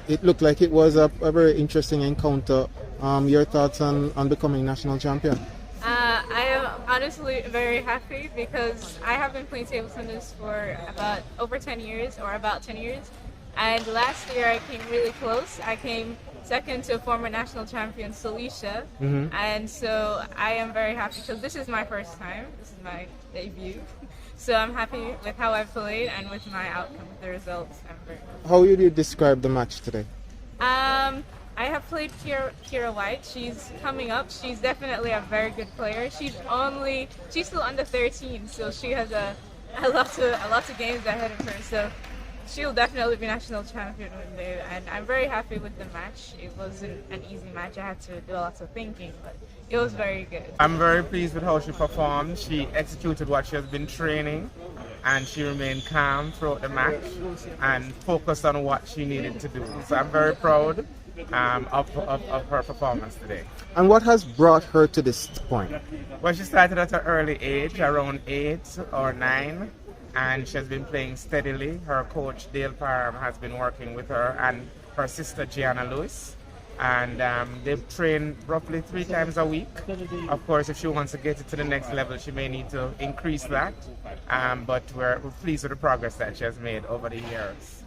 It looked like it was a very interesting encounter. Your thoughts on becoming national champion? I am honestly very happy because I have been playing table tennis for about over 10 years or about 10 years. And last year I came really close. I came second to former national champion Celicia. And so I am very happy because this is my first time. This is my debut. So I'm happy with how I played and with my outcome, the results. I'm very happy. How would you describe the match today? I have played Keeara Whyte. She's coming up. She's definitely a very good player. She's still under 13, so she has a lot of games ahead of her. So she'll definitely be national champion one day. And I'm very happy with the match. It wasn't an easy match. I had to do lots of thinking, but it was very good. I'm very pleased with how she performed. She executed what she has been training, and she remained calm throughout the match and focused on what she needed to do. So I'm very proud of her performance today. And what has brought her to this point? Well, she started at an early age, around 8 or 9, and she has been playing steadily. Her coach, Dale Parham, has been working with her and her sister, Tsenaye Lewis. And they've trained roughly 3 times a week. Of course, if she wants to get it to the next level, she may need to increase that. But we're pleased with the progress that she has made over the years.